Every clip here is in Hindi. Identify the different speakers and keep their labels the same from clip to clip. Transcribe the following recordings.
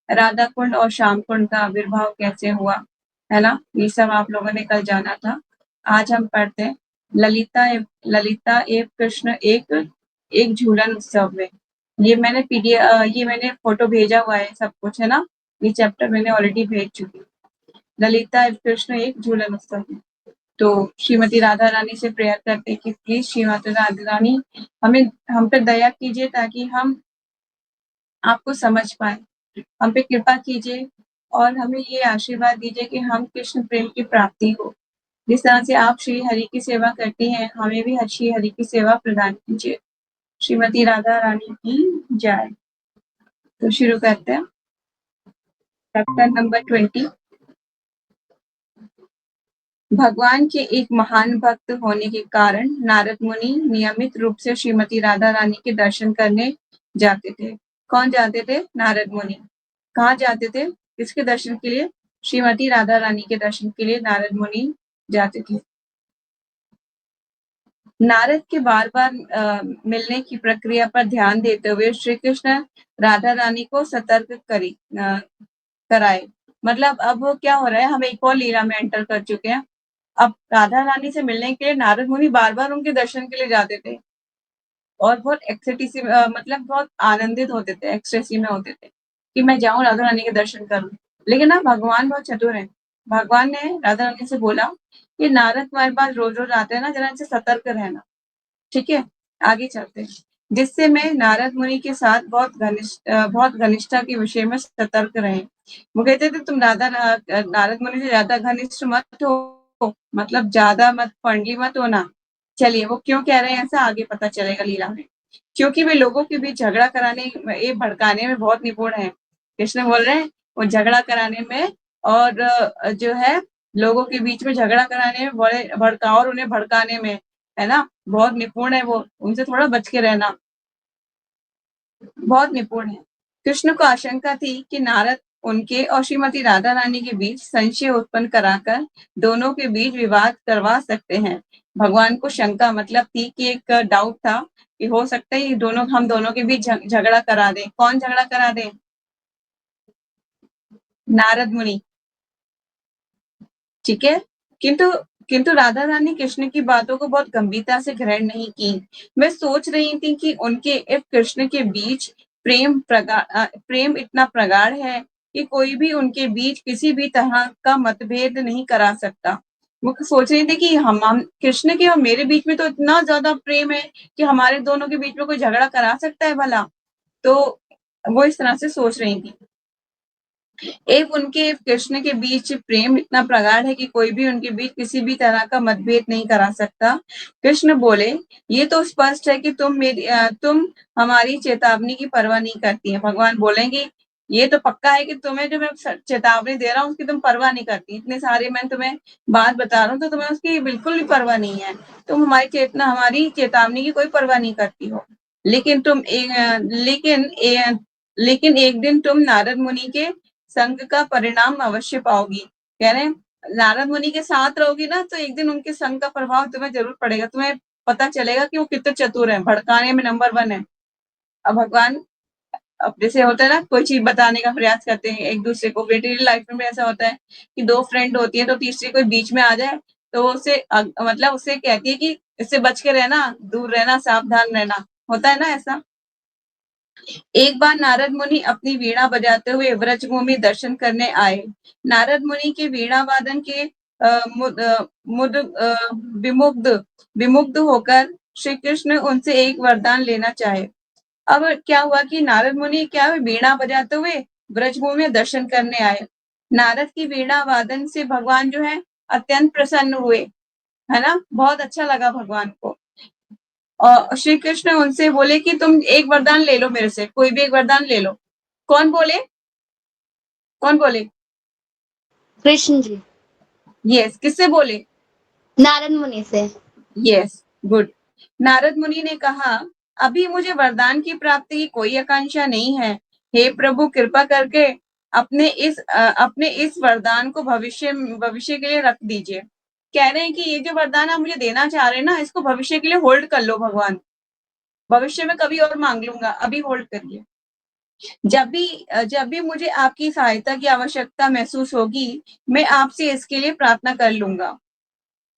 Speaker 1: राधा कुंड और श्याम कुंड का आविर्भाव कैसे हुआ, है ना, ये सब आप लोगों ने कल जाना था। आज हम पढ़ते हैं ललिता एवं कृष्ण एक एक झूलन उत्सव में। ये मैंने फोटो भेजा हुआ है, सब कुछ है ना, ये चैप्टर मैंने ऑलरेडी भेज चुकी हूँ। ललिता एवं कृष्ण एक झूलन उत्सव में। तो श्रीमती राधा रानी से प्रेयर करते हैं कि प्लीज श्रीमती राधा रानी हमें हम पे दया कीजिए, ताकि हम आपको समझ पाए, हम पे कृपा कीजिए और हमें ये आशीर्वाद दीजिए कि हम कृष्ण प्रेम की प्राप्ति हो। जिस तरह से आप श्री हरि की सेवा करती हैं, हमें भी श्री हरि की सेवा प्रदान कीजिए। श्रीमती राधा रानी की जय। तो शुरू करते हैं चैप्टर नंबर 20। भगवान के एक महान भक्त होने के कारण नारद मुनि नियमित रूप से श्रीमती राधा रानी के दर्शन करने जाते थे। कौन जाते थे? नारद मुनि। कहाँ जाते थे? किसके दर्शन के लिए? श्रीमती राधा रानी के दर्शन के लिए नारद मुनि जाते थे। नारद के बार बार मिलने की प्रक्रिया पर ध्यान देते हुए श्री कृष्ण राधा रानी को सतर्क कराए। मतलब अब वो क्या हो रहा है, हम एक और लीला में एंटर कर चुके हैं। अब राधा रानी से मिलने के लिए नारद मुनि बार बार उनके दर्शन के लिए जाते थे और बहुत एक्सेटिसी मतलब बहुत आनंदित होते थे, एक्सटेसी में होते थे कि मैं जाऊं राधा रानी के दर्शन करूं। लेकिन ना भगवान बहुत चतुर है। भगवान ने राधा रानी से बोला कि नारद तुम्हारे पास रोज रोज आते हैं ना, जरा इनसे सतर्क रहना, ठीक है। आगे चलते हैं। जिससे मैं नारद मुनि के साथ बहुत घनिष्ठता के विषय में सतर्क रहे। वो कहते थे तुम नारद मुनि से ज्यादा घनिष्ठ मत हो, मतलब ज्यादा मत फ्रेंडली मत होना। चलिए वो क्यों कह रहे हैं ऐसा, आगे पता चलेगा लीला में। क्योंकि वे लोगों के बीच झगड़ा कराने ये भड़काने में बहुत निपुण है। कृष्ण बोल रहे हैं वो झगड़ा कराने में और जो है लोगों के बीच में झगड़ा कराने में बड़े भड़काओ और उन्हें भड़काने में, है ना, बहुत निपुण है वो, उनसे थोड़ा बच के रहना, बहुत निपुण है। कृष्ण को आशंका थी कि नारद उनके और श्रीमती राधा रानी के बीच संशय उत्पन्न कराकर दोनों के बीच विवाद करवा सकते हैं। भगवान को शंका मतलब थी कि एक डाउट था कि हो सकता है हम दोनों के बीच झगड़ा करा दें। कौन झगड़ा करा दें? नारद मुनि, ठीक है। किंतु किंतु राधा रानी कृष्ण की बातों को बहुत गंभीरता से ग्रहण नहीं की। मैं सोच रही थी कि उनके और कृष्ण के बीच प्रेम इतना प्रगाढ़ है कि कोई भी उनके बीच किसी भी तरह का मतभेद नहीं करा सकता। वो सोच रही थी कि हम कृष्ण के और मेरे बीच में तो इतना ज्यादा प्रेम है कि हमारे दोनों के बीच में कोई झगड़ा करा सकता है भला? तो वो इस तरह से सोच रही थी। एक उनके कृष्ण के बीच प्रेम इतना प्रगाढ़ है कि कोई भी उनके बीच किसी भी तरह का मतभेद नहीं करा सकता। कृष्ण बोले ये तो स्पष्ट है कि तुम हमारी चेतावनी की परवाह नहीं करती है। भगवान बोलेंगे ये तो पक्का है कि तुम्हें जो मैं चेतावनी दे रहा हूँ उसकी तुम परवाह नहीं करती। इतने सारे मैं तुम्हें बात बता रहा हूँ तो तुम्हें उसकी बिल्कुल भी परवाह नहीं है। तुम हमारी चेतावनी की कोई परवाह नहीं करती हो। लेकिन लेकिन एक दिन तुम नारद मुनि के संग का परिणाम अवश्य पाओगी। कह रहे हैं नारद मुनि के साथ रहोगी ना तो एक दिन उनके संग का प्रभाव तुम्हें जरूर पड़ेगा। तुम्हें पता चलेगा कि वो कितने चतुर हैं, भड़काने में नंबर 1 है। अब भगवान अब जैसे होता है ना, कोई चीज बताने का प्रयास करते हैं एक दूसरे को। रियल लाइफ में ऐसा होता है कि 2 फ्रेंड होती है तो तीसरी कोई बीच में आ जाए तो मतलब उससे कहती है कि इससे बच के रहना, दूर रहना, सावधान रहना। होता है ना ऐसा। एक बार नारद मुनि अपनी वीणा बजाते हुए व्रजभूमि दर्शन करने आए। नारद मुनि के वीणा वादन के विमुग्ध विमुग्ध होकर श्री कृष्ण उनसे एक वरदान लेना चाहे। अब क्या हुआ कि नारद मुनि क्या वीणा बजाते हुए ब्रजभूमि में दर्शन करने आए। नारद की वीणा वादन से भगवान जो है अत्यंत प्रसन्न हुए, है ना, बहुत अच्छा लगा भगवान को। और श्री कृष्ण उनसे बोले कि तुम एक वरदान ले लो मेरे से, कोई भी एक वरदान ले लो। कौन बोले? कौन बोले?
Speaker 2: कृष्ण जी।
Speaker 1: यस, किससे बोले?
Speaker 2: नारद मुनि से।
Speaker 1: Yes, good. नारद मुनि ने कहा अभी मुझे वरदान की प्राप्ति की कोई आकांक्षा नहीं है। हे प्रभु कृपा करके अपने इस वरदान को भविष्य के लिए रख दीजिए। कह रहे हैं कि ये जो वरदान आप मुझे देना चाह रहे हैं ना, इसको भविष्य के लिए होल्ड कर लो भगवान। भविष्य में कभी और मांग लूंगा, अभी होल्ड करिए। जब भी मुझे आपकी सहायता की आवश्यकता महसूस होगी, मैं आपसे इसके लिए प्रार्थना कर लूंगा।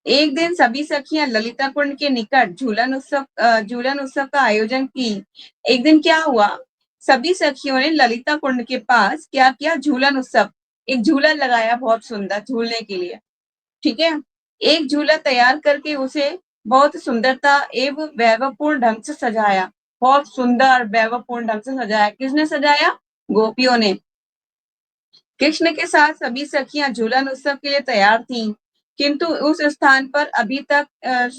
Speaker 1: एक दिन सभी सखियां ललिता कुंड के निकट झूलन उत्सव का आयोजन की। एक दिन क्या हुआ, सभी सखियों ने ललिता कुंड के पास क्या किया, झूलन उत्सव, एक झूला लगाया बहुत सुंदर झूलने के लिए। ठीक है, एक झूला तैयार करके उसे बहुत सुंदरता एवं वैभवपूर्ण ढंग से सजाया। बहुत सुंदर वैभवपूर्ण ढंग से सजाया। किसने सजाया? गोपियों ने। कृष्ण के साथ सभी सखियां झूलन उत्सव के लिए तैयार थीं, किंतु उस स्थान पर अभी तक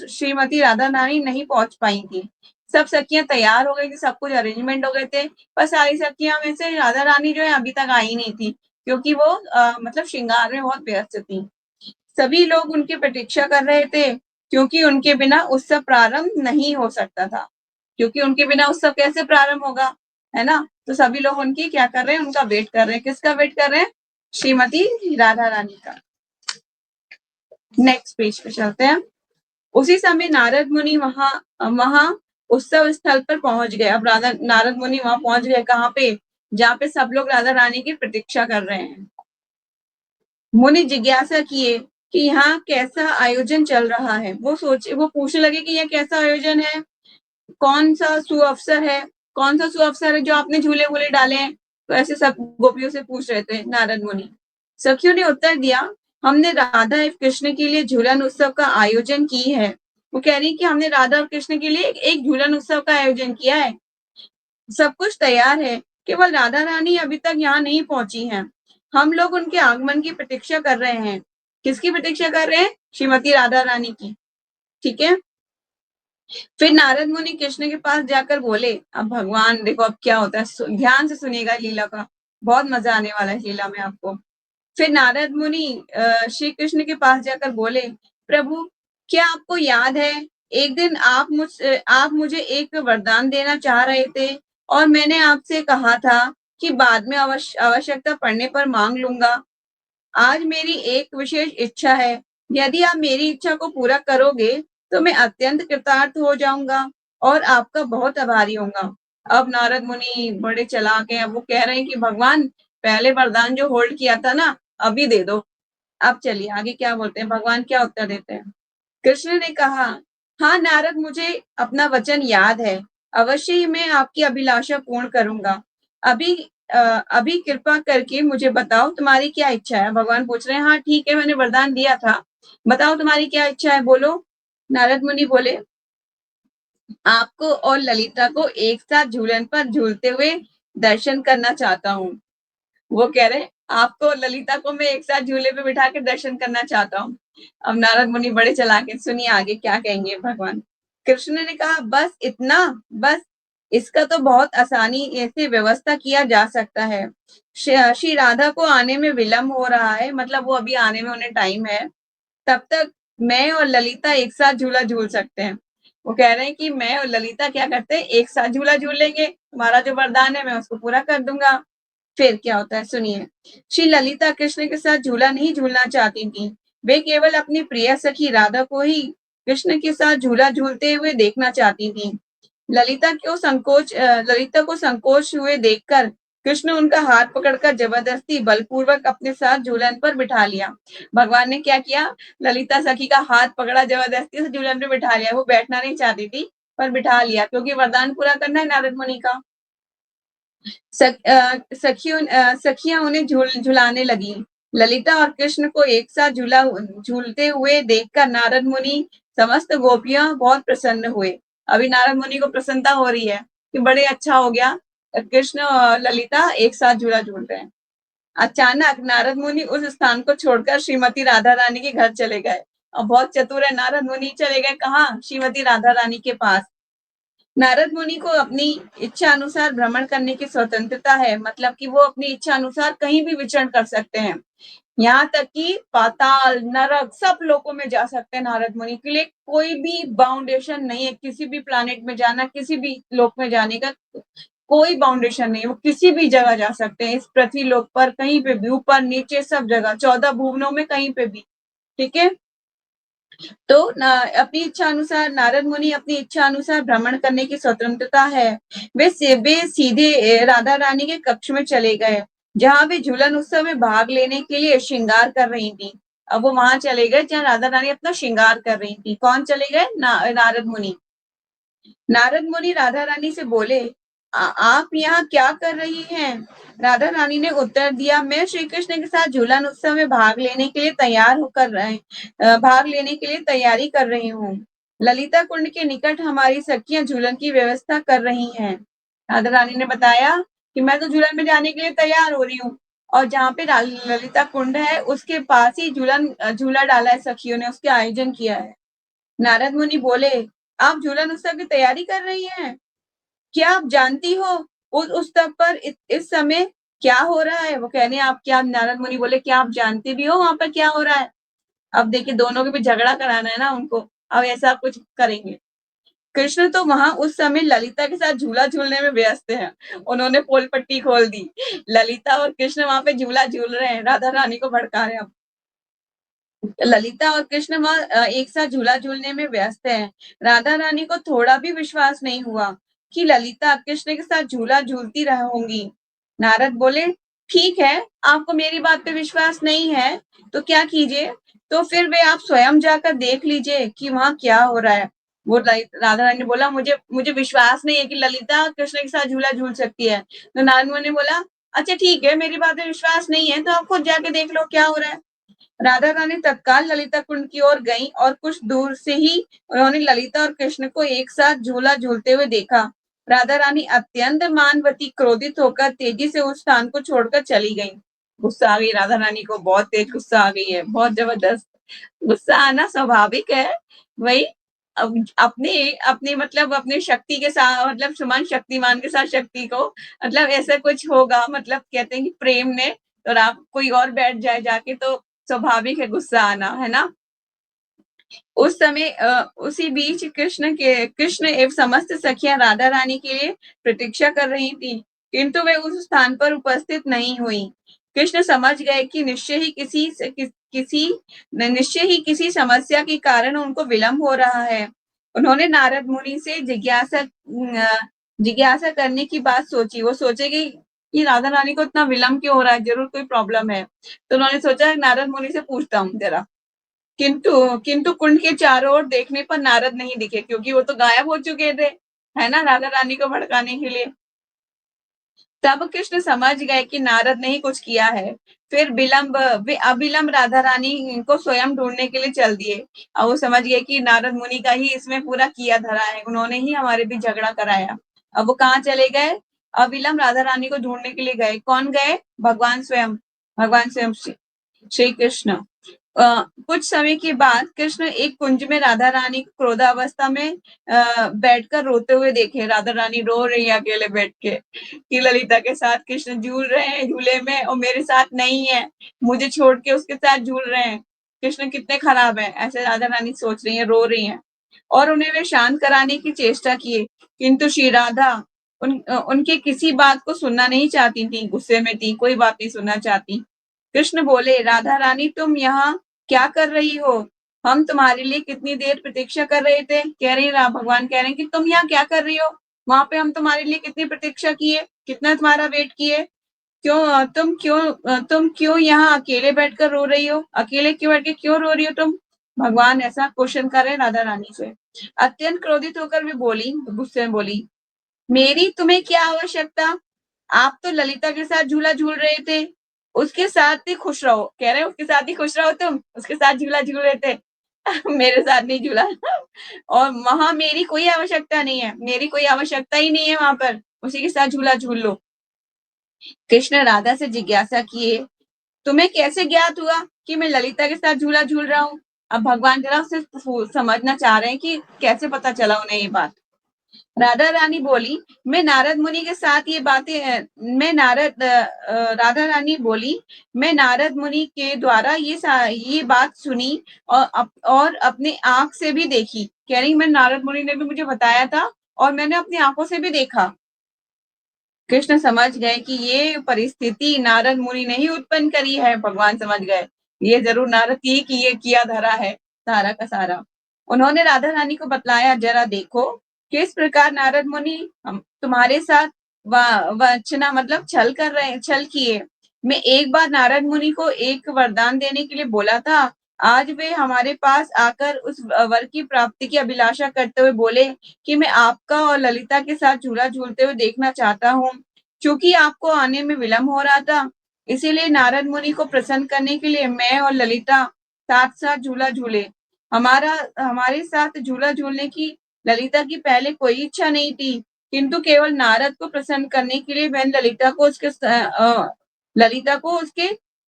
Speaker 1: श्रीमती राधा रानी नहीं पहुंच पाई थी। सब सखियां तैयार हो गई थी, सब कुछ अरेंजमेंट हो गए थे, पर सारी सखियां में से राधा रानी जो है अभी तक आई नहीं थी, क्योंकि वो मतलब श्रृंगार में बहुत व्यस्त थी। सभी लोग उनकी प्रतीक्षा कर रहे थे, क्योंकि उनके बिना उत्सव प्रारंभ नहीं हो सकता था। क्योंकि उनके बिना उत्सव कैसे प्रारंभ होगा, है ना? तो सभी लोग उनकी क्या कर रहे हैं, उनका वेट कर रहे हैं। किसका वेट कर रहे हैं? श्रीमती राधा रानी का। नेक्स्ट पेज पे चलते हैं। उसी समय नारद मुनि वहां उत्सव स्थल पर पहुंच गए। अब नारद मुनि वहां पहुंच गए, कहाँ पे? जहाँ पे सब लोग राधा रानी की प्रतीक्षा कर रहे हैं। मुनि जिज्ञासा किए कि यहाँ कैसा आयोजन चल रहा है। वो पूछने लगे कि यह कैसा आयोजन है, कौन सा सुअवसर है, कौन सा सुअवसर है जो आपने झूले वूले डाले हैं। तो ऐसे सब गोपियों से पूछ रहे थे नारद मुनि। सखियों ने उत्तर दिया, हमने राधा एवं कृष्ण के लिए झूलन उत्सव का आयोजन की है। वो कह रही कि हमने राधा और कृष्ण के लिए एक झूलन उत्सव का आयोजन किया है, सब कुछ तैयार है, केवल राधा रानी अभी तक यहाँ नहीं पहुंची हैं। हम लोग उनके आगमन की प्रतीक्षा कर रहे हैं। किसकी प्रतीक्षा कर रहे हैं? श्रीमती राधा रानी की। ठीक है, फिर नारद मुनि कृष्ण के पास जाकर बोले, अब भगवान देखो अब क्या होता है, ध्यान से सुनिएगा लीला का, बहुत मजा आने वाला है लीला में आपको। फिर नारद मुनि श्री कृष्ण के पास जाकर बोले, प्रभु क्या आपको याद है एक दिन आप मुझे एक वरदान देना चाह रहे थे, और मैंने आपसे कहा था कि बाद में आवश्यकता पड़ने पर मांग लूंगा। आज मेरी एक विशेष इच्छा है, यदि आप मेरी इच्छा को पूरा करोगे तो मैं अत्यंत कृतार्थ हो जाऊंगा और आपका बहुत आभारी होऊंगा। अब नारद मुनि बड़े चालाक हैं, वो कह रहे हैं कि भगवान पहले वरदान जो होल्ड किया था ना, अभी दे दो। अब चलिए आगे क्या बोलते हैं, भगवान क्या उत्तर देते हैं। कृष्ण ने कहा, हाँ नारद, मुझे अपना वचन याद है, अवश्य ही मैं आपकी अभिलाषा पूर्ण करूंगा। अभी कृपा करके मुझे बताओ तुम्हारी क्या इच्छा है। भगवान पूछ रहे हैं, हाँ ठीक है मैंने वरदान दिया था, बताओ तुम्हारी क्या इच्छा है, बोलो। नारद मुनि बोले, आपको और ललिता को एक साथ झूलन पर झूलते हुए दर्शन करना चाहता हूँ। वो कह रहे आपको और ललिता को मैं एक साथ झूले पे बिठा के दर्शन करना चाहता हूँ। अब नारद मुनि बड़े चालाक हैं, सुनिए आगे क्या कहेंगे भगवान। कृष्ण ने कहा, बस इतना? बस इसका तो बहुत आसानी से व्यवस्था किया जा सकता है। श्री राधा को आने में विलंब हो रहा है, मतलब वो अभी आने में उन्हें टाइम है, तब तक मैं और ललिता एक साथ झूला झूल सकते हैं। वो कह रहे हैं कि मैं और ललिता क्या करते हैं, एक साथ झूला झूल लेंगे, तुम्हारा जो वरदान है मैं उसको पूरा कर दूंगा। फिर क्या होता है सुनिए। श्री ललिता कृष्ण के साथ झूला नहीं झूलना चाहती थी, वे केवल अपनी प्रिय सखी राधा को ही कृष्ण के साथ झूला झूलते हुए देखना चाहती थी। ललिता को संकोच हुए देखकर कृष्ण उनका हाथ पकड़कर जबरदस्ती बलपूर्वक अपने साथ झूलन पर बिठा लिया। भगवान ने क्या किया, ललिता सखी का हाथ पकड़ा, जबरदस्ती से झूलन पे बिठा लिया। वो बैठना नहीं चाहती थी पर बिठा लिया, क्योंकि वरदान पूरा करना है नारद मुनि का। सखियां उन्हें झुलाने लगी। ललिता और कृष्ण को एक साथ झूलते हुए देखकर नारद मुनि समस्त गोपियां बहुत प्रसन्न हुए। अभी नारद मुनि को प्रसन्नता हो रही है कि बड़े अच्छा हो गया, कृष्ण और ललिता एक साथ झूला झूल रहे हैं। अचानक नारद मुनि उस स्थान को छोड़कर श्रीमती राधा रानी के घर चले गए। और बहुत चतुर है नारद मुनि, चले गए कहाँ? श्रीमती राधा रानी के पास। नारद मुनि को अपनी इच्छा अनुसार भ्रमण करने की स्वतंत्रता है, मतलब कि वो अपनी इच्छा अनुसार कहीं भी विचरण कर सकते हैं, यहाँ तक कि पाताल नरक सब लोकों में जा सकते हैं। नारद मुनि के लिए कोई भी बाउंडेशन नहीं है, किसी भी प्लानिट में जाना, किसी भी लोक में जाने का कोई बाउंडेशन नहीं है, वो किसी भी जगह जा सकते हैं इस पृथ्वी लोक पर, कहीं पे भी, ऊपर नीचे सब जगह, 14 भुवनों में कहीं पे भी। ठीक है, तो अपनी इच्छा अनुसार नारद मुनि अपनी इच्छा अनुसार भ्रमण करने की स्वतंत्रता है। वे सीधे राधा रानी के कक्ष में चले गए, जहाँ वे झूलन उत्सव में भाग लेने के लिए श्रृंगार कर रही थी। अब वो वहां चले गए जहाँ राधा रानी अपना श्रृंगार कर रही थी। कौन चले गए? नारद मुनि। नारद मुनि राधा रानी से बोले, आप यहाँ क्या कर रही हैं? राधा रानी ने उत्तर दिया, मैं श्री कृष्ण के साथ झूलन उत्सव में भाग लेने के लिए तैयारी कर रही हूँ। ललिता कुंड के निकट हमारी सखियां झूलन की व्यवस्था कर रही हैं। राधा रानी ने बताया कि मैं तो झूलन में जाने के लिए तैयार हो रही हूँ, और जहाँ पे ललिता कुंड है उसके पास ही झूला डाला है सखियों ने, उसके आयोजन किया है। नारद मुनि बोले, आप झूलन उत्सव की तैयारी कर रही हैं? क्या आप जानती हो उस तब पर इस समय क्या हो रहा है? वो कह रहे हैं, आप क्या? नारद मुनि बोले, क्या आप जानते भी हो वहां पर क्या हो रहा है? अब देखिए, दोनों के भी झगड़ा कराना है ना उनको, अब ऐसा कुछ करेंगे। कृष्ण तो वहां उस समय ललिता के साथ झूला झूलने में व्यस्त है। उन्होंने पोल पट्टी खोल दी। ललिता और कृष्ण वहां पे झूला झूल रहे हैं, राधा रानी को भड़का रहे हैं। अब ललिता और कृष्ण वहां एक साथ झूला झूलने में व्यस्त हैं। राधा रानी को थोड़ा भी विश्वास नहीं हुआ कि ललिता कृष्ण के साथ झूला झूलती होंगी। नारद बोले, ठीक है, आपको मेरी बात पे विश्वास नहीं है तो क्या कीजिए, तो फिर वे आप स्वयं जाकर देख लीजिए कि वहां क्या हो रहा है। वो राधा रानी ने बोला, मुझे मुझे विश्वास नहीं है कि ललिता कृष्ण के साथ झूला झूल सकती है। तो नारद मुनि ने बोला, अच्छा ठीक है, मेरी बात पे विश्वास नहीं है तो आप खुद जाके देख लो क्या हो रहा है। राधा रानी तत्काल ललिता कुंड की ओर गईं और कुछ दूर से ही उन्होंने ललिता और कृष्ण को एक साथ झूला झूलते हुए देखा। राधा रानी अत्यंत मानवती क्रोधित होकर तेजी से उस स्थान को छोड़कर चली गई। गुस्सा आ गई राधा रानी को, बहुत तेज गुस्सा आ गई है, बहुत जबरदस्त। गुस्सा आना स्वाभाविक है। वही अब अपने अपने मतलब अपने शक्ति के साथ, मतलब समान शक्तिमान के साथ शक्ति को, मतलब ऐसा कुछ होगा, मतलब कहते हैं कि प्रेम ने, और आप कोई और बैठ जाए जाके तो स्वाभाविक है गुस्सा आना, है ना? उस समय उसी बीच कृष्ण एवं समस्त सखियां राधा रानी के लिए प्रतीक्षा कर रही थी, किंतु वे उस स्थान पर उपस्थित नहीं हुई। कृष्ण समझ गए कि निश्चय ही किसी समस्या के कारण उनको विलंब हो रहा है। उन्होंने नारद मुनि से जिज्ञासा करने की बात सोची। वो सोचेगी कि राधा रानी को इतना विलंब क्यों हो रहा है, जरूर कोई प्रॉब्लम है। तो उन्होंने सोचा नारद मुनि से पूछता हूँ जरा। किंतु किंतु कुंड के चारों ओर देखने पर नारद नहीं दिखे, क्योंकि वो तो गायब हो चुके थे, है ना, राधा रानी को भड़काने के लिए। तब कृष्ण समझ गए कि नारद ने ही कुछ किया है। फिर वे अविलंब राधा रानी को स्वयं ढूंढने के लिए चल दिए। अब वो समझ गए कि नारद मुनि का ही इसमें पूरा किया धरा है, उन्होंने ही हमारे बीच झगड़ा कराया। अब वो कहाँ चले गए? अविलंब राधा रानी को ढूंढने के लिए गए। कौन गए? भगवान स्वयं श्री कृष्ण। कुछ समय के बाद कृष्ण एक कुंज में राधा रानी को क्रोधावस्था में बैठकर रोते हुए देखे। राधा रानी रो रही है अकेले बैठ के कि ललिता के साथ कृष्ण झूल रहे हैं झूले में और मेरे साथ नहीं है, मुझे छोड़ के उसके साथ झूल रहे हैं, कृष्ण कितने खराब है, ऐसे राधा रानी सोच रही है, रो रही है। और उन्हें वे शांत कराने की चेष्टा किए, किंतु श्री राधा उनके किसी बात को सुनना नहीं चाहती थी, गुस्से में थी, कोई बात नहीं सुनना चाहती। कृष्ण बोले, राधा रानी तुम यहाँ क्या कर रही हो? हम तुम्हारे लिए कितनी देर प्रतीक्षा कर रहे थे। कह रही भगवान कह रहे हैं कि तुम यहाँ क्या कर रही हो? वहां पे हम तुम्हारे लिए कितनी प्रतीक्षा किए, कितना तुम्हारा वेट किए, तुम क्यों यहाँ अकेले बैठकर रो रही हो? अकेले क्यों बैठ के क्यों रो रही हो तुम? भगवान ऐसा क्वेश्चन कर रहे हैं राधा रानी से। अत्यंत क्रोधित होकर वे बोली, गुस्से में बोली, मेरी तुम्हें क्या आवश्यकता? आप तो ललिता के साथ झूला झूल रहे थे, उसके साथ ही खुश रहो। कह रहे हैं उसके साथ ही खुश रहो, तुम उसके साथ झूला झूल रहे थे मेरे साथ नहीं झूला और वहां मेरी कोई आवश्यकता नहीं है, मेरी कोई आवश्यकता ही नहीं है वहां पर, उसी के साथ झूला झूल लो। कृष्ण राधा से जिज्ञासा किए, तुम्हें कैसे ज्ञात हुआ कि मैं ललिता के साथ झूला झूल रहा हूँ? अब भगवान जरा उसे समझना चाह रहे हैं कि कैसे पता चला उन्हें ये बात। राधा रानी बोली, मैं नारद मुनि के साथ ये बातें मैं नारद राधा रानी बोली, मैं नारद मुनि के द्वारा ये बात सुनी और अपने आंख से भी देखी। कह रही मैं नारद मुनि ने भी मुझे बताया था और मैंने अपनी आंखों से भी देखा। कृष्ण समझ गए कि ये परिस्थिति नारद मुनि ने ही उत्पन्न करी है। भगवान समझ गए ये जरूर नारद की ये किया धरा है, सारा का सारा। उन्होंने राधा रानी को बतलाया, जरा देखो किस प्रकार नारद मुनि तुम्हारे साथ वचना मतलब छल किए। मैं एक बार नारद मुनि को एक वरदान देने के लिए बोला था, आज वे हमारे पास आकर उस वर की प्राप्ति की अभिलाषा करते हुए बोले कि मैं आपका और ललिता के साथ झूला झूलते हुए देखना चाहता हूँ। क्योंकि आपको आने में विलंब हो रहा था, इसीलिए नारद मुनि को प्रसन्न करने के लिए मैं और ललिता साथ साथ झूला झूले। हमारे साथ झूला झूलने की ललिता की पहले कोई इच्छा नहीं थी, किंतु केवल नारद को प्रसन्न करने के लिए मैंने ललिता को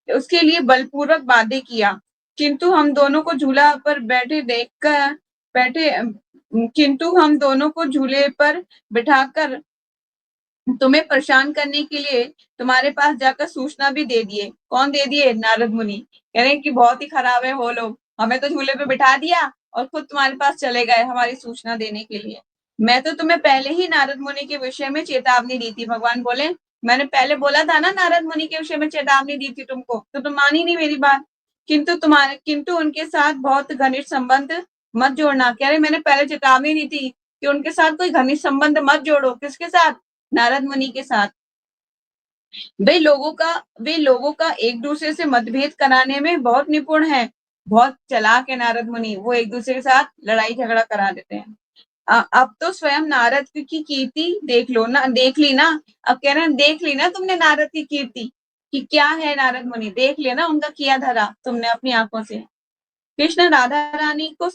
Speaker 1: उसके लिए बलपूर्वक बाध्य किया। किंतु हम दोनों को झूला पर किंतु हम दोनों को झूले पर बिठाकर तुम्हें परेशान करने के लिए तुम्हारे पास जाकर सूचना भी दे दिए। कौन दे दिए? नारद मुनि। कह रहे हैं कि बहुत ही खराब है वो लोग, हमें तो झूले पे बिठा दिया और खुद तुम्हारे पास चले गए हमारी सूचना देने के लिए। मैं तो तुम्हें पहले ही नारद मुनि के विषय में चेतावनी दी थी। भगवान बोले, मैंने पहले बोला था ना नारद मुनि के विषय में चेतावनी दी थी तुमको, तो तुम मानी नहीं मेरी बात। किंतु उनके साथ बहुत घनिष्ठ संबंध मत जोड़ना। कह रहे मैंने पहले चेतावनी दी थी कि उनके साथ कोई घनिष्ठ संबंध मत जोड़ो। किसके साथ? नारद मुनि के साथ। वे लोगों का एक दूसरे से मतभेद कराने में बहुत निपुण है। बहुत चालाक है नारद मुनि, वो एक दूसरे के साथ लड़ाई झगड़ा करा देते हैं। अब तो स्वयं नारद की कीर्ति देख ली ना। अब कह रहे हैं देख ली ना तुमने नारद की कीर्ति कि क्या है नारद मुनि, देख लिया ना उनका किया धरा तुमने अपनी आंखों से। कृष्ण राधा रानी को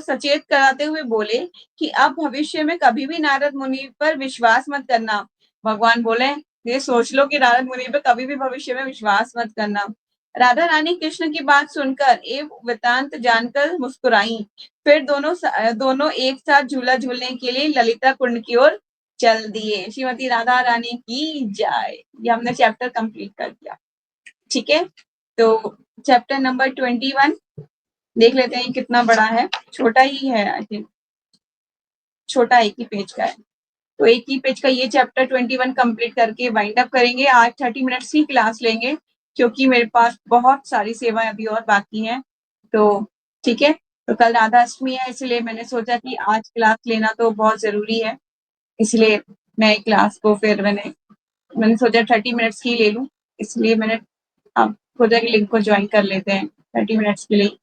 Speaker 1: सचेत कराते हुए बोले कि अब भविष्य में कभी भी नारद मुनि पर विश्वास मत करना। भगवान बोले ये सोच लो कि नारद मुनि पर कभी भी भविष्य में विश्वास मत करना। राधा रानी कृष्ण की बात सुनकर एवं वृतांत जानकर मुस्कुराई। फिर दोनों एक साथ झूला झूलने के लिए ललिता कुंड की ओर चल दिए। श्रीमती राधा रानी की जय। ये हमने चैप्टर कंप्लीट कर दिया। ठीक है, तो चैप्टर नंबर 21 देख लेते हैं कितना बड़ा है। छोटा ही है, आई थिंक छोटा एक ही पेज का है। तो एक ही पेज का ये चैप्टर 21 कंप्लीट करके वाइंड अप करेंगे। आज 30 मिनट्स की क्लास लेंगे क्योंकि मेरे पास बहुत सारी सेवाएं अभी और बाकी हैं। तो ठीक है, तो कल राधा अष्टमी है, इसलिए मैंने सोचा कि आज क्लास लेना तो बहुत जरूरी है, इसलिए मैं क्लास को फिर मैंने सोचा 30 मिनट्स की ले लूं, इसलिए मैंने आप सोचा कि लिंक को ज्वाइन कर लेते हैं 30 मिनट्स के लिए।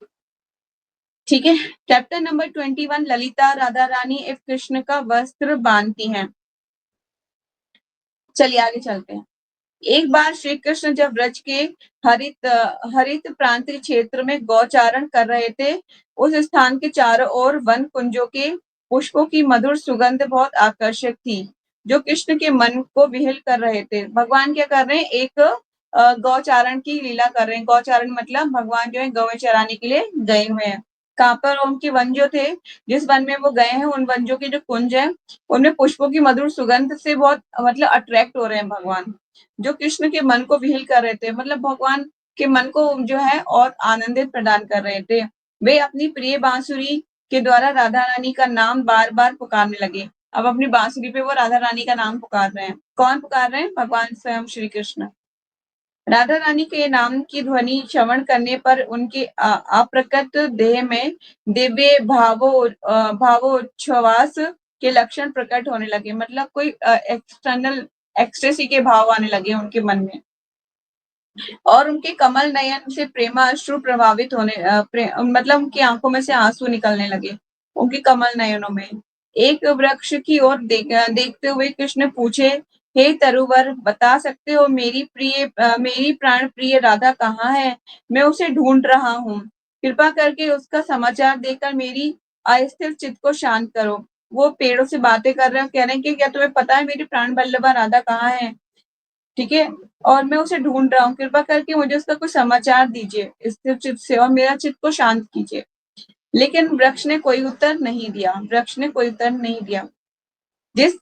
Speaker 1: ठीक है, चैप्टर नंबर 21 ललिता राधा रानी एवं कृष्ण का वस्त्र बांधती हैं। चलिए आगे चलते हैं। एक बार श्री कृष्ण जब ब्रज के हरित प्रांतीय क्षेत्र में गौचारण कर रहे थे, उस स्थान के चारों ओर वन कुंजों के पुष्पों की मधुर सुगंध बहुत आकर्षक थी, जो कृष्ण के मन को विहिल कर रहे थे। भगवान क्या कर रहे हैं? एक गौचारण की लीला कर रहे हैं। गौचारण मतलब भगवान जो है गौएं चराने के लिए गए हुए हैं। कहाँ पर? उनके वन जो थे, जिस वन में वो गए हैं, उन वनों के जो कुंज है, उनमें पुष्पों की मधुर सुगंध से बहुत मतलब अट्रैक्ट हो रहे हैं भगवान, जो कृष्ण के मन को विहिल कर रहे थे। मतलब भगवान के मन को जो है और आनंदित प्रदान कर रहे थे। वे अपनी प्रिय बांसुरी के द्वारा राधा रानी का नाम बार बार पुकारने लगे। अब अपनी बांसुरी पे वो राधा रानी का नाम पुकार रहे हैं। कौन पुकार रहे हैं? भगवान स्वयं श्री कृष्ण। राधा रानी के नाम की ध्वनि श्रवण करने पर उनके अप्रकट देह में दिव्य भावोच्छ्वास के लक्षण प्रकट होने लगे। मतलब कोई एक्सटर्नल एक्सटेसी के भाव आने लगे उनके मन में, और उनके कमल नयन से प्रेमाश्रु प्रभावित मतलब उनकी आंखों में से आंसू निकलने लगे उनके कमल नयनों में। एक वृक्ष की ओर देखते हुए कृष्ण पूछे, हे तरुवर, बता सकते हो मेरी प्राण प्रिय राधा कहाँ है? मैं उसे ढूंढ रहा हूँ। कृपा करके उसका समाचार देकर मेरी अस्थिर चित्त को शांत करो। वो पेड़ों से बातें कर रहे हैं, कह रहे हैं कि क्या तुम्हें पता है मेरी प्राण बल्लभा राधा कहाँ है? ठीक है, और मैं उसे ढूंढ रहा हूँ, कृपा करके मुझे उसका कुछ समाचार दीजिए स्थिर चित्त से और मेरा चित्त को शांत कीजिए। लेकिन वृक्ष ने कोई उत्तर नहीं दिया। जिस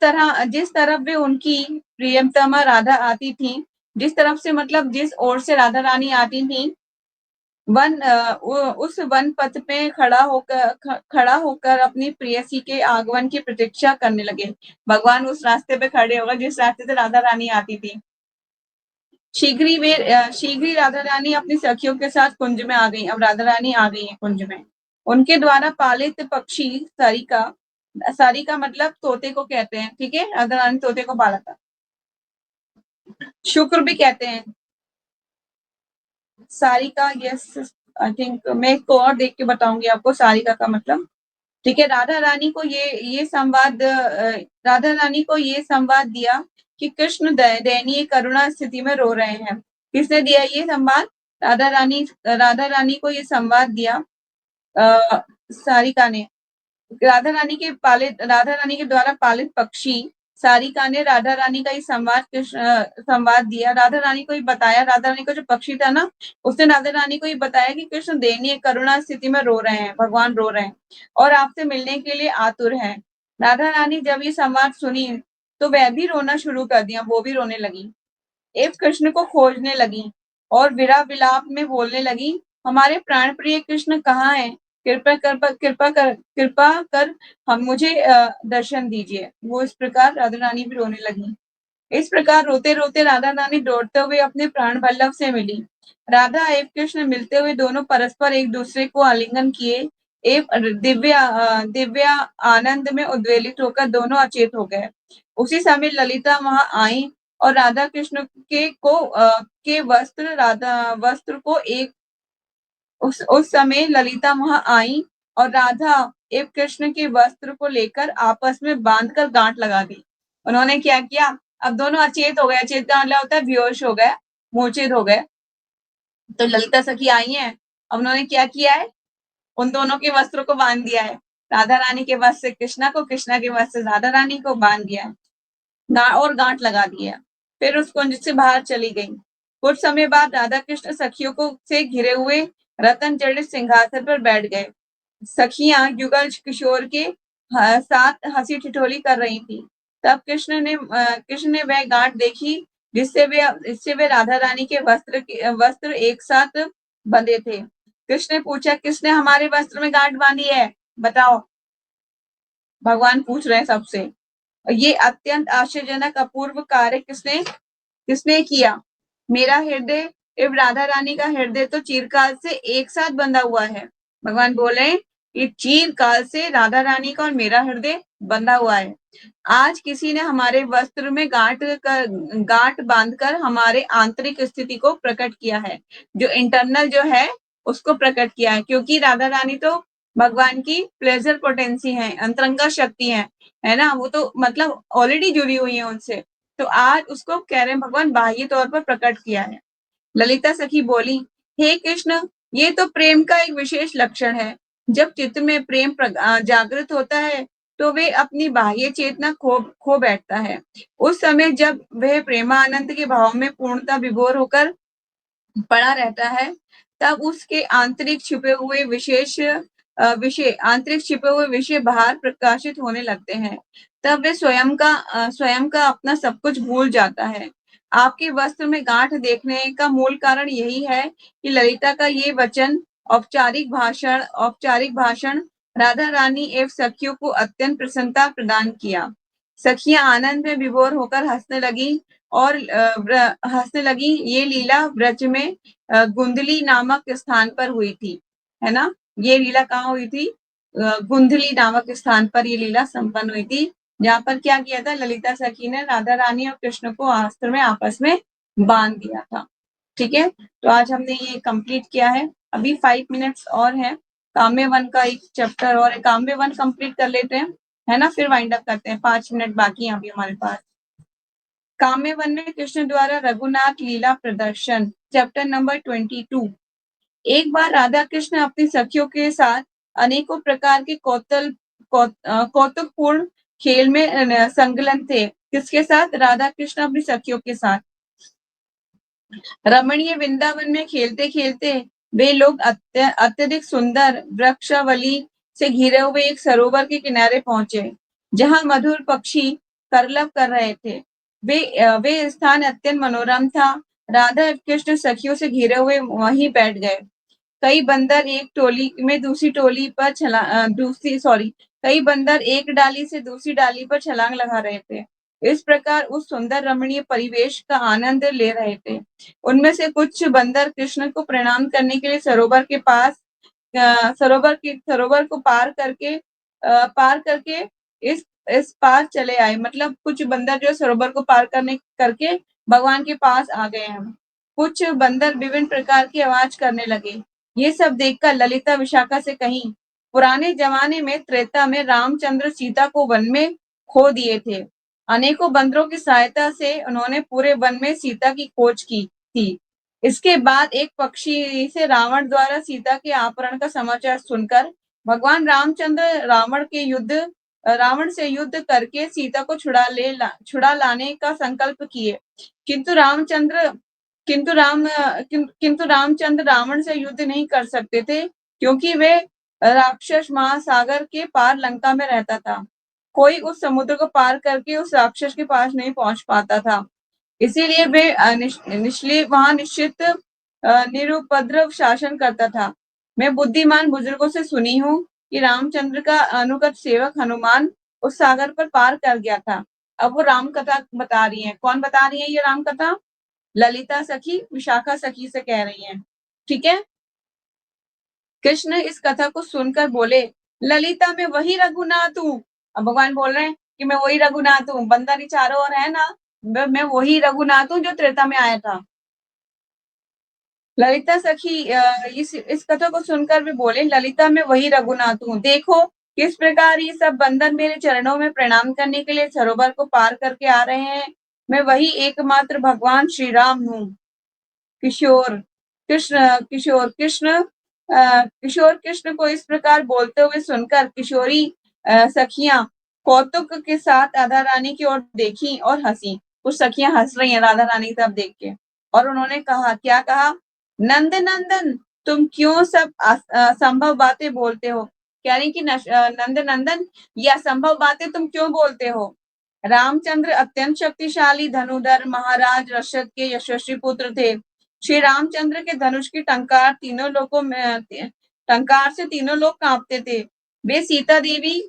Speaker 1: तरफ वे उनकी प्रियतमा राधा आती थी, जिस तरफ से मतलब जिस ओर से राधा रानी आती थी, उस वन पथ पे खड़ा होकर अपनी प्रेयसी के आगमन की प्रतीक्षा करने लगे। भगवान उस रास्ते पे खड़े होकर जिस रास्ते से राधा रानी आती थी। शीघ्र ही राधा रानी अपनी सखियों के साथ कुंज में आ गई। अब राधा रानी आ गई है कुंज में। उनके द्वारा पालित पक्षी सारिका, सारिका मतलब तोते को कहते हैं, ठीक है, राधा रानी तोते को पाला था। शुक्र भी कहते हैं सारिका, यस आई थिंक, मैं एक और देख के बताऊंगी आपको सारिका का मतलब, ठीक है। राधा रानी को ये संवाद, राधा रानी को ये संवाद दिया कि कृष्ण दयनीय करुणा स्थिति में रो रहे हैं। किसने दिया ये संवाद? राधा रानी को ये संवाद दिया सारिका ने। राधा रानी के द्वारा पालित पक्षी सारिका ने राधा रानी का ये संवाद दिया। राधा रानी को ये बताया, राधा रानी का जो पक्षी था ना, उसने राधा रानी को ये बताया कि कृष्ण दयनीय करुणा स्थिति में रो रहे हैं, भगवान रो रहे हैं और आपसे मिलने के लिए आतुर हैं। राधा रानी जब ये संवाद सुनी तो वह भी रोना शुरू कर दिया, वो भी रोने लगी, एवं कृष्ण को खोजने लगी और विरह विलाप में बोलने लगी, हमारे प्राण प्रिय कृष्ण कहाँ हैं? कृपा कर हम मुझे दर्शन दीजिए। वो इस प्रकार राधा रानी भी रोने लगी। इस प्रकार रोते रोते राधा रानी दौड़ते हुए अपने प्राण वल्लभ से मिली। राधा एवं कृष्ण मिलते हुए दोनों परस्पर एक दूसरे को आलिंगन किए एवं दिव्य आनंद में उद्वेलित होकर दोनों अचेत हो गए। उसी समय ललिता वहां आई और राधा कृष्ण के वस्त्र को एक उस समय ललिता वहां आई और राधा एवं कृष्ण के वस्त्र को लेकर आपस में बांधकर गांठ लगा दी। उन्होंने क्या किया? अब दोनों अचेत हो गए, अचेत का मतलब होता है बेहोश हो गए, मूर्छित हो गए। तो ललिता सखी आई है, अब उन्होंने क्या किया है? उन दोनों के वस्त्रों को बांध दिया है। राधा रानी के वस्त्र से कृष्णा को, कृष्णा के वस्त्र से राधा रानी को बांध दिया है और गांठ लगा दिया। फिर उस कुंज से बाहर चली गई। कुछ समय बाद राधा कृष्ण सखियों को से घिरे हुए रतन जड़ित सिंहासन पर बैठ गए। सखियां युगल किशोर के साथ हंसी ठिठोली कर रही थी। तब कृष्ण ने वह गांठ देखी जिससे वे राधा रानी के वस्त्र एक साथ बंधे थे। कृष्ण ने पूछा, किसने हमारे वस्त्र में गांठ बांधी है? बताओ। भगवान पूछ रहे हैं सबसे। ये अत्यंत आश्चर्यजनक अपूर्व कार्य किसने किया? मेरा हृदय एवं राधा रानी का हृदय तो चिरकाल से एक साथ बंधा हुआ है। भगवान बोले कि चिरकाल से राधा रानी का और मेरा हृदय बंधा हुआ है। आज किसी ने हमारे वस्त्र में गांठ बांधकर हमारे आंतरिक स्थिति को प्रकट किया है, जो इंटरनल जो है उसको प्रकट किया है। क्योंकि राधा रानी तो भगवान की प्लेजर पोटेंसी है, अंतरंगा शक्ति है ना, वो तो मतलब ऑलरेडी जुड़ी हुई है उनसे। तो आज उसको कह रहे हैं भगवान बाह्य तौर पर प्रकट किया है। ललिता सखी बोली, हे कृष्ण, ये तो प्रेम का एक विशेष लक्षण है। जब चित्त में प्रेम जागृत होता है तो वे अपनी बाह्य चेतना खो बैठता है। उस समय जब वह प्रेमानंद के भाव में पूर्णता विभोर होकर पड़ा रहता है, तब उसके आंतरिक छिपे हुए विषय बाहर प्रकाशित होने लगते हैं। तब वे स्वयं का अपना सब कुछ भूल जाता है। आपके वस्त्र में गांठ देखने का मूल कारण यही है कि ललिता का ये वचन औपचारिक भाषण राधा रानी एवं सखियों को अत्यंत प्रसन्नता प्रदान किया। सखियां आनंद में विभोर होकर हंसने लगी। ये लीला ब्रज में गुंदली नामक स्थान पर हुई थी, है ना। ये लीला कहाँ हुई थी? गुंदली नामक स्थान पर ये लीला संपन्न हुई थी, जहाँ पर क्या किया था? ललिता सखी ने राधा रानी और कृष्ण को अस्त्र में आपस में बांध दिया था। ठीक है, तो आज हमने ये कंप्लीट किया है। अभी 5 मिनट्स और है। काम्य वन का एक चैप्टर और काम्य वन कंप्लीट कर लेते हैं, है ना, फिर वाइंड अप करते हैं। 5 मिनट बाकी है अभी हमारे पास। काम्य वन में कृष्ण द्वारा रघुनाथ लीला प्रदर्शन, चैप्टर नंबर 22। एक बार राधा कृष्ण अपनी सखियों के साथ अनेकों प्रकार के कौतुकपूर्ण खेल में संलग्न थे। किसके साथ? राधा कृष्ण अपनी सखियों के साथ। रमणीय वृंदावन में खेलते खेलते वे लोग अत्यधिक सुंदर वृक्षावली से घिरे हुए एक सरोवर के किनारे पहुंचे, जहां मधुर पक्षी करलव कर रहे थे। वे स्थान अत्यंत मनोरम था। राधा कृष्ण सखियों से घिरे हुए वहीं बैठ गए। कई बंदर एक डाली से दूसरी डाली पर छलांग लगा रहे थे। इस प्रकार उस सुंदर रमणीय परिवेश का आनंद ले रहे थे। उनमें से कुछ बंदर कृष्ण को प्रणाम करने के लिए सरोवर के पास सरोवर को पार करके इस पार चले आए। मतलब कुछ बंदर जो सरोवर को पार करके भगवान के पास आ गए हैं। कुछ बंदर विभिन्न प्रकार की आवाज करने लगे। ये सब देखकर ललिता विशाखा से कहीं, पुराने जमाने में त्रेता में रामचंद्र सीता को वन में खो दिए थे। अनेकों बंदरों की सहायता से उन्होंने पूरे वन में सीता की खोज की थी। इसके बाद एक पक्षी से रावण द्वारा सीता के अपहरण का समाचार सुनकर भगवान रामचंद्र रावण से युद्ध करके सीता को छुड़ा लाने का संकल्प किए। किंतु रामचंद्र रावण से युद्ध नहीं कर सकते थे, क्योंकि वे राक्षस महासागर के पार लंका में रहता था। कोई उस समुद्र को पार करके उस राक्षस के पास नहीं पहुंच पाता था। इसीलिए वे वहां निश्चित निरुपद्रव शासन करता था। मैं बुद्धिमान बुजुर्गों से सुनी हूँ कि रामचंद्र का अनुगत सेवक हनुमान उस सागर पर पार कर गया था। अब वो राम कथा बता रही है। कौन बता रही है ये राम कथा? ललिता सखी विशाखा सखी से कह रही है। ठीक है। कृष्ण इस कथा को सुनकर बोले, ललिता मैं वही रघुनाथ हूँ। अब भगवान बोल रहे हैं कि मैं वही रघुनाथ हूँ। बंदर ही चारों ओर है ना, मैं वही रघुनाथ हूँ जो त्रेता में आया था। ललिता सखी इस कथा को सुनकर वे बोले, ललिता मैं वही रघुनाथ हूँ। देखो किस प्रकार ये सब बंदर मेरे चरणों में प्रणाम करने के लिए सरोवर को पार करके आ रहे हैं। मैं वही एकमात्र भगवान श्री राम हूँ। किशोर कृष्ण को इस प्रकार बोलते हुए सुनकर किशोरी सखियां कौतुक के साथ राधा रानी की ओर देखी और हंसी। कुछ सखियां हंस रही हैं राधा रानी की तरफ देख के, और उन्होंने कहा, क्या कहा? नंद नंदन तुम क्यों सब असंभव बातें बोलते हो? कह रही कि नंद नंदन ये असंभव बातें तुम क्यों बोलते हो? रामचंद्र अत्यंत शक्तिशाली धनुधर महाराज दशरथ के यशस्वी पुत्र थे। श्री रामचंद्र के धनुष की टंकार से तीनों लोग कांपते थे। वे सीता देवी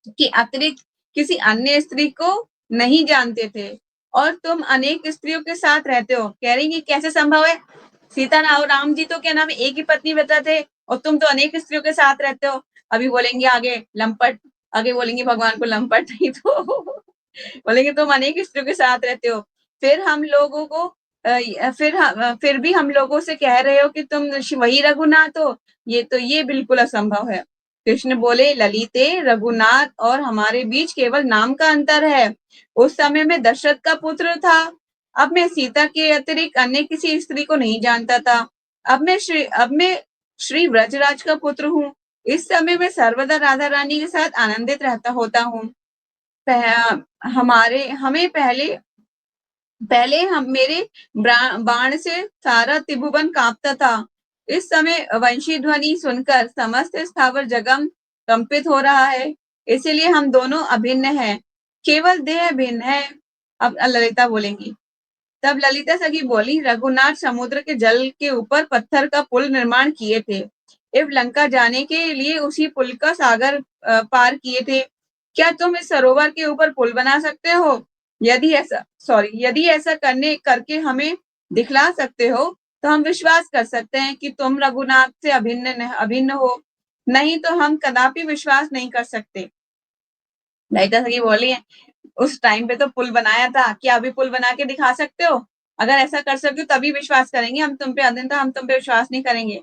Speaker 1: के अतिरिक्त किसी अन्य स्त्री को नहीं जानते थे, और तुम अनेक स्त्रियों के साथ रहते हो। कह रही कि कैसे संभव है? सीता और राम जी तो क्या नाम एक ही पत्नी व्रता थे, और तुम तो अनेक स्त्रियों के साथ रहते हो। अभी बोलेंगे आगे लंपट, आगे बोलेंगे भगवान को लंपट, नहीं तो बोलेंगे तुम अनेक स्त्रियों के साथ रहते हो। फिर हम लोगों को फिर भी हम लोगों से कह रहे हो कि तुम वही रघुनाथ हो। ये बिल्कुल असंभव है। कृष्ण बोले, ललिते रघुनाथ और हमारे बीच केवल नाम का अंतर है। उस समय में दशरथ का पुत्र था। अब मैं सीता के अतिरिक्त अन्य किसी स्त्री को नहीं जानता था। अब मैं श्री ब्रजराज का पुत्र हूँ। इस समय मैं सर्वदा राधा रानी के साथ आनंदित होता हूँ। हमें पहले मेरे बाण से सारा त्रिभुवन कांपता था। इस समय वंशी ध्वनि सुनकर समस्त स्थावर जगम कंपित हो रहा है। इसीलिए हम दोनों अभिन्न हैं, केवल देह भिन्न है। अब ललिता बोलेंगी। तब ललिता सखी बोली, रघुनाथ समुद्र के जल के ऊपर पत्थर का पुल निर्माण किए थे। एवं लंका जाने के लिए उसी पुल का सागर पार किए थे। क्या तुम इस सरोवर के ऊपर पुल बना सकते हो? यदि ऐसा करके हमें दिखला सकते हो, तो हम विश्वास कर सकते हैं कि तुम रघुनाथ से अभिन्न हो। नहीं तो हम कदापि विश्वास नहीं कर सकते। ललिता सखी बोली है, उस टाइम पे तो पुल बनाया था, क्या अभी पुल बना के दिखा सकते हो? अगर ऐसा कर सकते हो तभी विश्वास करेंगे हम तुम पे, अन्यथा हम तुम पे विश्वास नहीं करेंगे।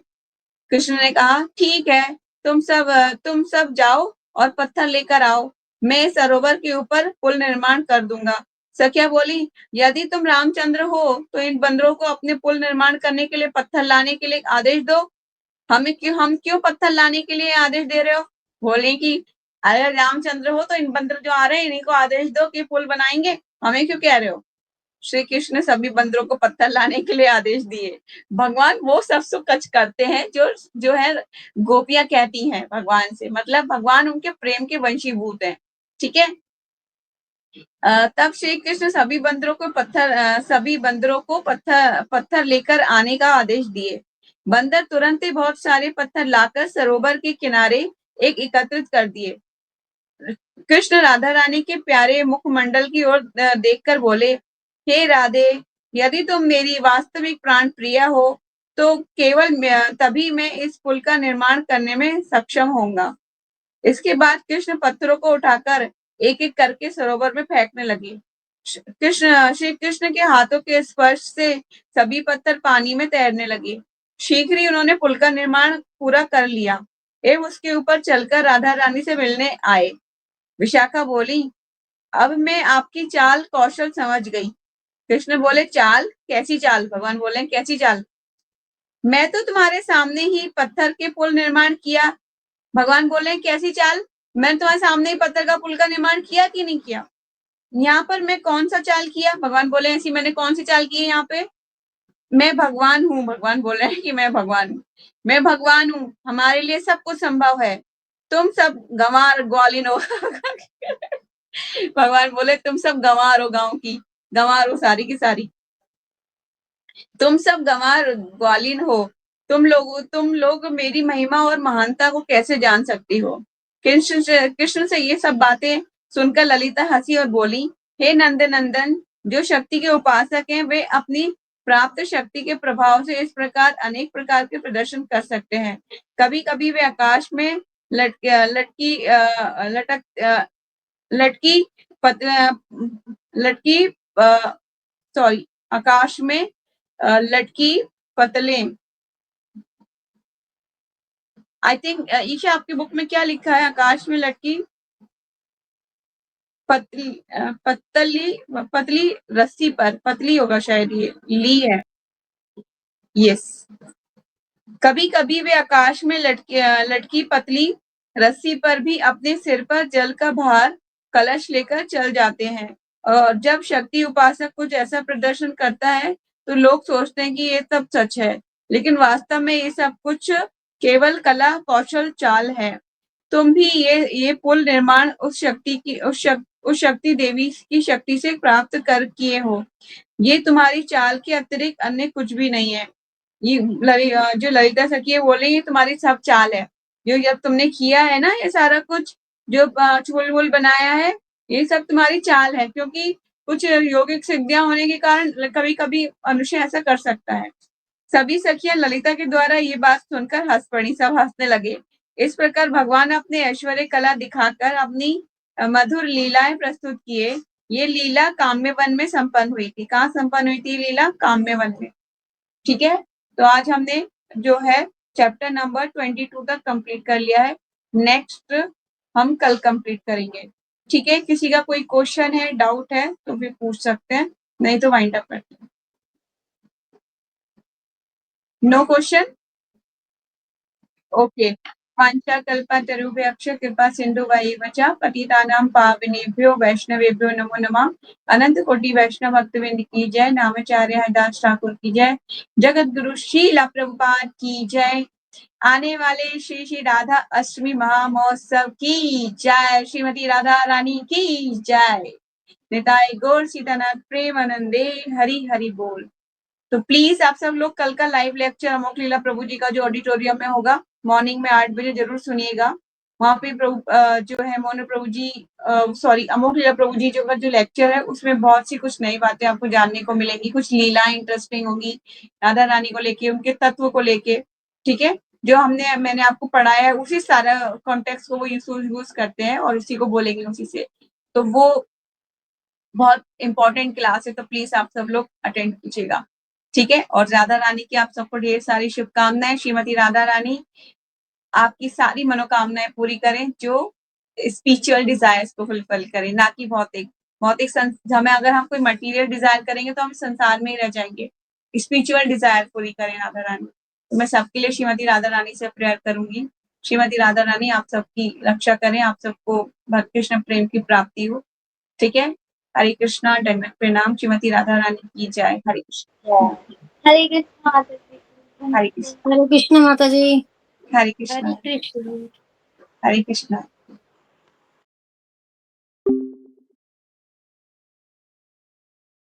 Speaker 1: कृष्ण ने कहा, ठीक है, तुम सब जाओ और पत्थर लेकर आओ। मैं सरोवर के ऊपर पुल निर्माण कर दूंगा। सखिया बोली, यदि तुम रामचंद्र हो तो इन बंदरों को अपने पुल निर्माण करने के लिए पत्थर लाने के लिए आदेश दो। हम क्यों पत्थर लाने के लिए आदेश दे रहे हो? बोले कि अरे रामचंद्र हो तो इन बंदर जो आ रहे हैं इन्हीं को आदेश दो कि पुल बनाएंगे, हमें क्यों कह रहे हो? श्री कृष्ण ने सभी बंदरों को पत्थर लाने के लिए आदेश दिए। भगवान वो सब सुकच करते हैं जो है गोपियां कहती हैं भगवान से, मतलब भगवान उनके प्रेम के वंशीभूत हैं। ठीक है। तब श्री कृष्ण सभी बंदरों को पत्थर लेकर आने का आदेश दिए। बंदर तुरंत ही बहुत सारे पत्थर लाकर सरोवर के किनारे एकत्रित कर दिए। कृष्ण राधा रानी के प्यारे मुखमंडल की ओर देखकर बोले, हे राधे, यदि तुम मेरी वास्तविक प्राण प्रिया हो तो केवल तभी मैं इस पुल का निर्माण करने में सक्षम होऊंगा। इसके बाद कृष्ण पत्थरों को उठाकर एक एक करके सरोवर में फेंकने लगे। श्री कृष्ण के हाथों के स्पर्श से सभी पत्थर पानी में तैरने लगे। शीघ्र ही उन्होंने पुल का निर्माण पूरा कर लिया एवं उसके ऊपर चलकर राधा रानी से मिलने आए। विशाखा बोली, अब मैं आपकी चाल कौशल समझ गई। कृष्ण बोले, चाल? कैसी चाल? भगवान बोले, कैसी चाल? मैं तो तुम्हारे सामने ही पत्थर के पुल निर्माण किया। भगवान बोले, कैसी चाल? मैंने तुम्हारे सामने ही पत्थर का पुल का निर्माण किया कि नहीं किया? यहाँ पर मैं कौन सा चाल किया? भगवान बोले, ऐसी मैंने कौन सी चाल की है यहाँ पे? मैं भगवान हूँ। भगवान बोल रहे हैं कि मैं भगवान हूँ। मैं भगवान हूँ, हमारे लिए सब कुछ संभव है। तुम सब गंवार ग्वालिन हो। भगवान बोले, तुम सब गंवार हो, गांव की गंवार हो, सारी की सारी। तुम सब गंवार ग्वालिन हो। तुम लोग मेरी महिमा और महानता को कैसे जान सकती हो? कृष्ण से ये सब बातें सुनकर ललिता हंसी और बोली, हे नंदन, जो शक्ति के उपासक हैं वे अपनी प्राप्त शक्ति के प्रभाव से इस प्रकार अनेक प्रकार के प्रदर्शन कर सकते हैं। कभी कभी वे आकाश में लटकी सॉरी आकाश में लटकी पतले। आई थिंक ईशा, आपकी बुक में क्या लिखा है? आकाश में लटकी पतली रस्सी पर, पतली होगा शायद, ये ली है। यस, कभी कभी वे आकाश में लटकी पतली रस्सी पर भी अपने सिर पर जल का भार कलश लेकर चल जाते हैं। और जब शक्ति उपासक कुछ ऐसा प्रदर्शन करता है तो लोग सोचते हैं कि ये सब सच है, लेकिन वास्तव में ये सब कुछ केवल कला कौशल चाल है। तुम भी ये पुल निर्माण उस शक्ति देवी की शक्ति से प्राप्त कर किए हो। ये तुम्हारी चाल के अतिरिक्त अन्य कुछ भी नहीं है। ये जो ललिता सखी है बोले, ये तुम्हारी सब चाल है। जो जब तुमने किया है ना ये सारा कुछ, जो चूल वूल बनाया है, ये सब तुम्हारी चाल है। क्योंकि कुछ योगिक सिद्धियां होने के कारण कभी कभी मनुष्य ऐसा कर सकता है। सभी सखियां ललिता के द्वारा ये बात सुनकर हंस पड़ी, सब हंसने लगे। इस प्रकार भगवान अपने ऐश्वर्य कला दिखाकर अपनी मधुर लीलाएं प्रस्तुत किए। ये लीला काम्य वन में संपन्न हुई थी। कहाँ संपन्न हुई थी लीला? काम्य वन में। ठीक है, तो आज हमने जो है चैप्टर नंबर 22 तक कंप्लीट कर लिया है। नेक्स्ट हम कल कंप्लीट करेंगे। ठीक है, किसी का कोई क्वेश्चन है, डाउट है तो फिर पूछ सकते हैं, नहीं तो वाइंड अप करते हैं। No question? ओके। वाञ्छाकल्पतरुभ्यश्च कृपा सिन्धुभ्यैव च पतितानां पावनेभ्यो वैष्णवेभ्यो नमो नमः। अनंत कोटि वैष्णव भक्तवृंद की जय। नामाचार्य हरिदास ठाकुर की जय। जगत गुरु श्रील प्रभुपाद की जय। आने वाले श्री श्री राधा अष्टमी महामहोत्सव की जय। श्रीमती राधा रानी की जय। निताई गौर सीतानाथ प्रेमानंदे। हरि हरि बोल। तो प्लीज आप सब लोग कल का लाइव लेक्चर अमोक लीला प्रभु जी का जो ऑडिटोरियम में होगा, मॉर्निंग में 8 बजे जरूर सुनिएगा। वहाँ पे जो है मोनो प्रभु जी सॉरी अमोक लीला प्रभु जी जो लेक्चर है उसमें बहुत सी कुछ नई बातें आपको जानने को मिलेंगी। कुछ लीलाएं इंटरेस्टिंग होगी राधा रानी को लेके, उनके तत्व को लेके। ठीक है, जो मैंने आपको पढ़ाया है उसी सारा कॉन्टेक्स्ट को वो यूज करते हैं और उसी को बोलेंगे उसी से। तो वो बहुत इंपॉर्टेंट क्लास है, तो प्लीज आप सब लोग अटेंड कीजिएगा। ठीक है, और राधा रानी की आप सबको ढेर सारी शुभकामनाएं। श्रीमती राधा रानी आपकी सारी मनोकामनाएं पूरी करें, जो स्पिरिचुअल डिजायर्स को फुलफिल करें, ना कि भौतिक। हमें अगर हम कोई मटेरियल डिजायर करेंगे तो हम संसार में ही रह जाएंगे। स्पिरिचुअल डिजायर पूरी करें राधा रानी। तो मैं सबके लिए श्रीमती राधा रानी से प्रेयर करूंगी। श्रीमती राधा रानी आप सबकी रक्षा करें, आप सबको भक्त कृष्ण प्रेम की प्राप्ति हो। ठीक है, हरे कृष्णा, दंडवत प्रणाम। श्रीमती राधा रानी की जय। हरे कृष्ण।
Speaker 2: हरे कृष्ण माता जी।
Speaker 1: हरे कृष्ण।
Speaker 2: हरे कृष्ण माता जी।
Speaker 1: हरे कृष्ण।
Speaker 2: हरे कृष्ण।
Speaker 1: हरे कृष्ण।